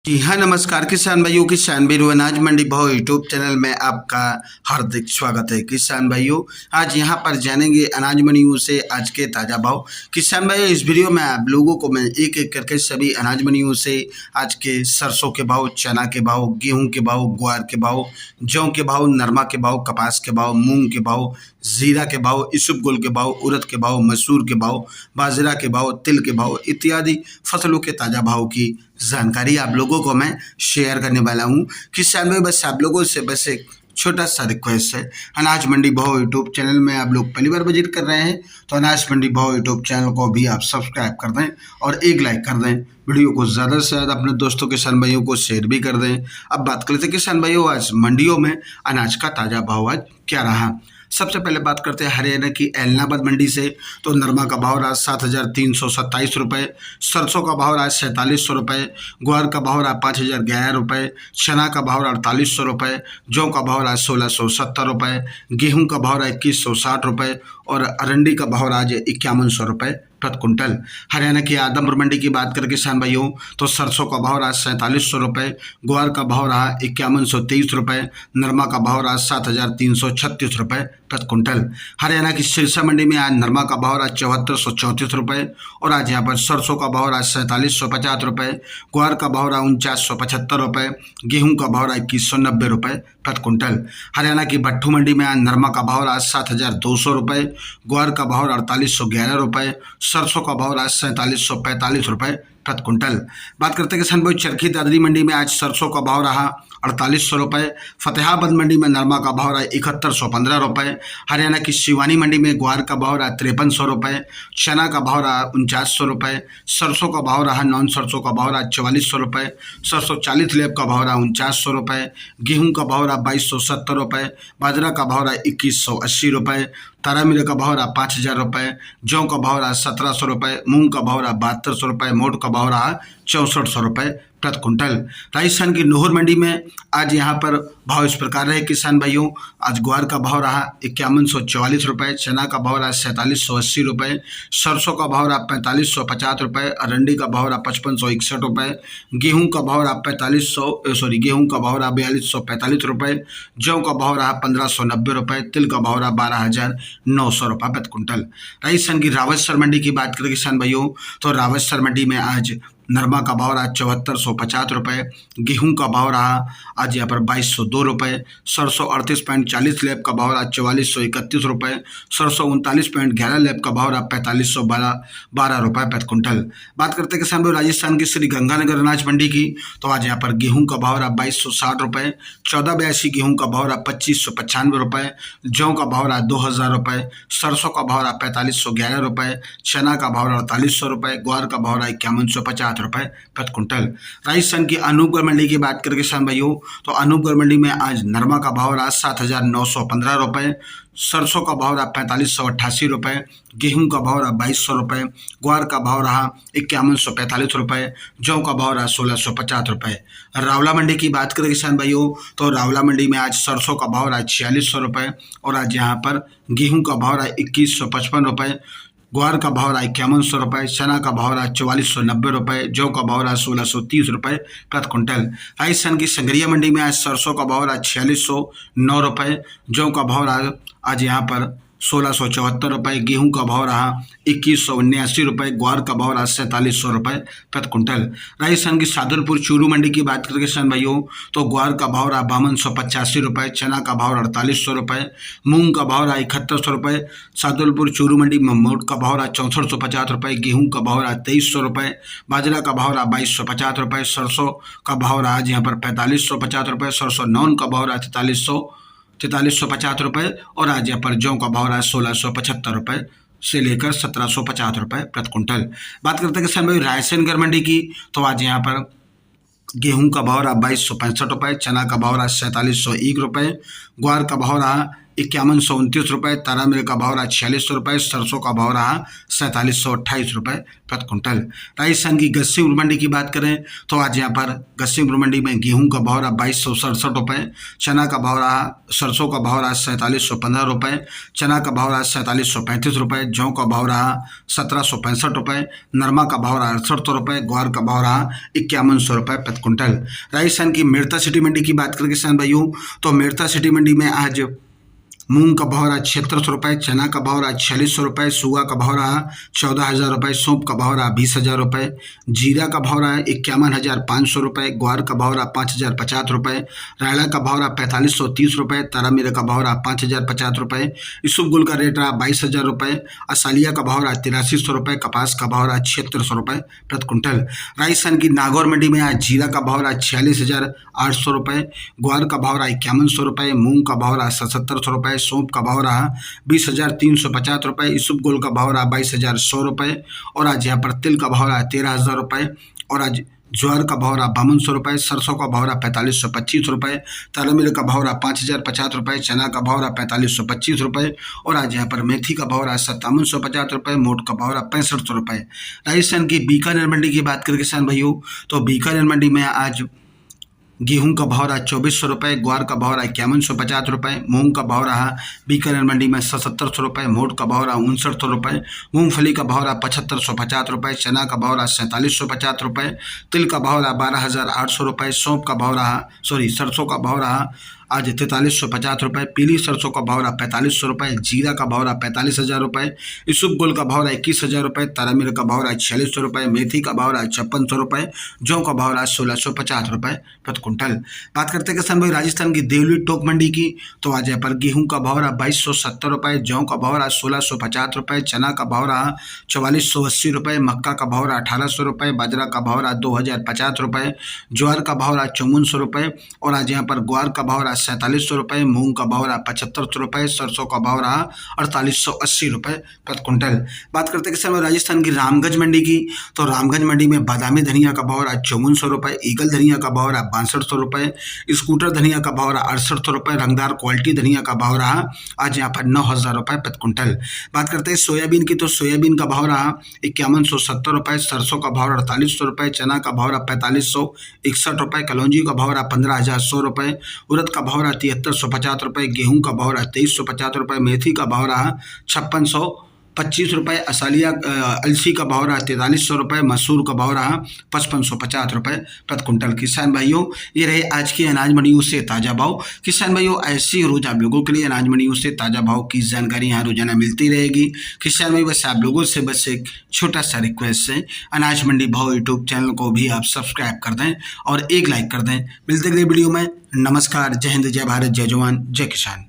जी हाँ, नमस्कार किसान भाइयों। किसान वीरों अनाज मंडी भाव यूट्यूब चैनल में आपका हार्दिक स्वागत है। किसान भाइयों, आज यहाँ पर जानेंगे अनाज मंडियों से आज के ताज़ा भाव। किसान भाइयों, इस वीडियो में आप लोगों को मैं एक एक करके सभी अनाज मंडियों से आज के सरसों के भाव, चना के भाव, गेहूँ के भाव, ग्वार के भाव, जौ के भाव, नरमा के भाव, कपास के भाव, मूंग के भाव, जीरा के भाव, इसबगोल के भाव, उड़द के भाव, मसूर के भाव, बाजरा के भाव, तिल के भाव इत्यादि फसलों के ताज़ा भाव की जानकारी आप लोगों को मैं शेयर करने वाला हूं। किसान भाई, बस आप लोगों से बस एक छोटा सा रिक्वेस्ट है। अनाज मंडी भाव यूट्यूब चैनल में आप लोग पहली बार विजिट कर रहे हैं तो अनाज मंडी भाव यूट्यूब चैनल को भी आप सब्सक्राइब कर दें और एक लाइक कर दें। वीडियो को ज़्यादा से ज़्यादा अपने दोस्तों किसान भाइयों को शेयर भी कर दें। अब बात करते हैं किसान भाइयों, आज मंडियों में अनाज का ताज़ा भाव आज क्या रहा। सबसे पहले बात करते हैं हरियाणा की एलनाबाद मंडी से। तो नरमा का भाव रहा 7,327 रुपये, सरसों का भाव रहा 4,700 रुपये, ग्वार का भाव रहा 5,011 रुपये, चना का भाव रहा 4,800 रुपये, जौ का भाव रहा 1,670 रुपये, गेहूं का भाव रहा 2,160 रुपये और अरंडी का भाव रहा 5,100 रुपये प्रति कुंटल। हरियाणा की आदमपुर मंडी की बात करें किसान भाइयों, तो सरसों का भाव रहा 4,700 रुपये, ग्वार का भाव रहा 5,123 रुपये, नरमा का भाव रहा 7,336 रुपये प्रति कुंटल। हरियाणा की सिरसा मंडी में आज नरमा का भाव रहा 7,434 रुपये और आज यहाँ पर सरसों का भाव रहा 4,750 रुपये, ग्वार का भाव रहा 4,975 रुपये, गेहूँ का भाव रहा 2,190 रुपये प्रति कुंटल। हरियाणा की भट्टू मंडी में आज नरमा का भाव रहा 7,200 रुपये, ग्वार का भाव रहा 4,811 रुपये, सरसों का भाव रहा 4,745 रुपये प्रति कुंटल। बात करते हैं किसान भाई, चरखी दादरी मंडी में आज सरसों का भाव रहा 4,800 रुपये, फतेहाबाद मंडी में नरमा का भाव रहा 7,115 रुपये, हरियाणा की शिवानी मंडी में ग्वार का भाव रहा 5,300 रुपये, चना का भाव रहा 4,900 रुपये, सरसों का भाव रहा नॉन सरसों का भाव रहा 4,400 रुपये, सरसों 40 लेब का भाव रहा 4,900 रुपये, गेहूँ का भाव रहा 2,270 रुपये, बाजरा का भाव रहा 2,180 रुपये, तारा मीरा का भाव रहा 5,000 रुपये, जौ का भाव रहा 1,700 रुपये, मूंग का भाव रहा 7,200 रुपये, मोट का भाव रहा 6,400 रुपये प्रति कुंटल। राजस्थान की नोहर मंडी में आज यहाँ पर भाव इस प्रकार रहे किसान भाइयों। आज ग्वार का भाव रहा 5,144 रुपये, चना का भाव रहा 4,780 रुपये, सरसों का भाव रहा 4,550 रुपये, अरंडी का भाव रहा 5,561 रुपये, गेहूँ का भाव रहा 4,245 रुपये, जौ का भाव रहा 1,590 रुपये, तिल का भाव रहा 12,900 रुपये प्रति कुंटल। राजस्थान की रावतसर मंडी की बात करें किसान भाइयों, तो रावतसर मंडी में आज नरमा का भाव रहा 7,450 रुपये, गेहूं का भाव रहा आज यहाँ पर 2,202 रुपये, सरसों 38.40 लेब का भाव रहा 4,431 रुपये, सरसों 39.11 लेब का भाव रहा 4,512 रुपये प्रति कुंटल। बात करते हैं किसान भाई राजस्थान की श्री गंगानगर अनाज मंडी की, तो आज यहाँ पर गेहूं का भाव रहा 2,260 रुपये, 1482 गेहूं का भाव रहा 2,595 रुपये, जौ का भाव रहा 2,000 रुपये, सरसों का भाव रहा 4,511 रुपये, चना का भाव रहा 4,800 रुपये, ग्वार का भाव रहा 5,150 रुपये प्रति कुंटल। राजस्थान की अनूपगढ़ मंडी की बात करें किसान भाइयों, तो अनूपगढ़ मंडी में आज नरमा का भाव रहा 7,915 रुपये, सरसों का भाव रहा 4,588 रुपये, गेहूं का भाव रहा 2,200 रुपये, ग्वार का भाव रहा 5,145 रुपये, जौ का भाव रहा 1,650 रुपये। रावला मंडी की बात करें किसान भाइयों, तो रावला मंडी में आज सरसों का भाव रहा 4,600 रुपये और आज यहाँ पर गेहूं का भाव रहा 2,155 रुपये, ग्वार का भाव रहा 5,100 रुपये, चना का भाव रहा 4,490 रुपये, जौ का भाव रहा 1,630 रुपये प्रति कुंटल। राजस्थान की संगरिया मंडी में आज सरसों का भाव रहा 4,609 रुपये, जौ का भाव रहा आज यहाँ पर 1,674 रुपये, गेहूं का भाव रहा 2,179 रुपये, ग्वार का भाव रहा 4,700 रुपये प्रति कुंटल। राजस्थान की सादुलपुर चूरू मंडी की बात करें किसान भाइयों, तो ग्वार का भाव रहा 5,285 रुपये, चना का भाव रहा 4,800 रुपये, मूंग का भाव रहा 7,100 रुपये, सादुलपुर चूरू मंडी में मोट का भाव रहा 6,450 रुपये, गेहूँ का भाव रहा 2,300 रुपये, बाजरा का भाव रहा 2,250 रुपये, सरसों का भाव रहा आज यहाँ पर 4,550 रुपये, सरसों नॉन का भाव रहा 4,350 रुपये और आज यहाँ पर जौ का भाव रहा 1,675 रुपये से लेकर 1,750 रुपये प्रति कुंटल। बात करते हैं किसान भाई रायसेनगढ़ मंडी की, तो आज यहाँ पर गेहूं का भाव रहा 2,265 रुपये, चना का भाव रहा 4,701 रुपये, ग्वार का भाव रहा 5129 तारा मिर्च का भाव रहा 4600 सरसों का भाव रहा 4728 प्रति क्विंटल। राजस्थान की गस्सीपुर मंडी की बात करें तो आज यहाँ पर गस्सीपुर मंडी में गेहूं का भाव रहा 2267 चना का भाव रहा, सरसों का भाव रहा 4715 चना का भाव रहा 4735 जौ का भाव रहा 1765 नरमा का भाव रहा 68 ग्वार का भाव रहा 5100 प्रति क्विंटल। राजस्थान की मेड़ता सिटी मंडी की बात करें किसान भाइयों तो मेड़ता सिटी मंडी में आज मूंग का भाव रहा 7600 चना का भाव रहा 4600 सुगा का भाव रहा 14000 सौंफ का भाव रहा 20000 जीरा का भाव रहा 51,500 ग्वार का भाव रहा 5050 रायला का भाव रहा 4530 तारा मीरा का भाव रहा 5050 इसुबगुल का रेट रहा 22000 असालिया का भाव रहा 8300 कपास का भाव रहा 7600 प्रति क्विंटल। राजस्थान की नागौर मंडी में आज जीरा का भाव रहा 46,800 ग्वार का भाव रहा 5100 मूंग का भाव रहा 7700 सौंफ का भाव रहा 20,350 इसुबगुल का भाव रहा 22,100 और आज यहाँ पर तिल का भाव रहा 13,000 और आज ज्वार का भाव रहा 5200 सरसों का भाव रहा 4525 तारा मिर्च का भाव रहा 5050 चना का भाव रहा 4525 और आज यहाँ पर मेथी का भाव रहा 5750 मोट का भाव रहा 6500। राजस्थान की बीकानेर मंडी की बात करें किसान भाइयों तो बीकानेर मंडी में आज गेहूं का भाव रहा 2400 ग्वार का भाव रहा 5150 मूंग का भाव रहा बीकानेर मंडी में 7700 मोट का भाव रहा 5900 मूंगफली का भाव रहा 7550 चना का भाव रहा 4750 तिल का भाव रहा 12800 सौंफ का भाव रहा सरसों का भाव रहा आज 4350 पीली सरसों का भाव रहा 4500 जीरा का भाव रहा 45,000 इसुबगुल का भाव रहा 21,000 तारा मिर्च का भाव रहा 4600 मेथी का भाव रहा 5600 जौ का भाव रहा 1650 प्रति क्विंटल। बात करते हैं किसान भाई राजस्थान की देवली टोक मंडी की तो आज यहाँ पर गेहूं का भाव रहा 2270 जौ का भाव रहा 1650 चना का भाव रहा 4480 मक्का का भाव रहा 1800 बाजरा का भाव रहा 2050 ज्वार का भाव रहा 5400 और आज यहाँ पर ग्वार का भाव रहा 4700 मूंग का भाव रहा 7500 सरसों का भाव रहा 4880 प्रति क्विंटल। बात करते हैं किसान राजस्थान की रामगंज मंडी की तो रामगंज मंडी में बादामी धनिया का भाव रहा 5400 ईगल धनिया का भाव रहा 6200 स्कूटर धनिया का भाव रहा 6800 रंगदार क्वालिटी धनिया का भाव रहा आज यहाँ पर 9000 प्रति क्विंटल। बात करते हैं सोयाबीन की तो सोयाबीन का भाव रहा 5170 सरसों का भाव रहा 4800 चना का भाव रहा 4561 कलौंजी का भाव रहा 15,100 उड़द का भाव रहा 7350 गेहूं का भाव रहा 2350 मेथी का भाव रहा 5625 असालिया अलसी का भाव रहा 4300 मसूर का भाव रहा 5550 प्रति क्विंटल। किसान भाइयों ये रहे आज की अनाज मंडियों से ताज़ा भाव। किसान भाइयों ऐसी रोज आप लोगों के लिए अनाज मंडियों से ताज़ा भाव की जानकारी यहाँ रोजाना मिलती रहेगी। किसान भाई बस आप लोगों से बस एक छोटा सा रिक्वेस्ट है, अनाज मंडी भाव यूट्यूब चैनल को भी आप सब्सक्राइब कर दें और एक लाइक कर दें। मिलते अगले वीडियो में। नमस्कार, जय हिंद, जय भारत, जय जवान, जय किसान।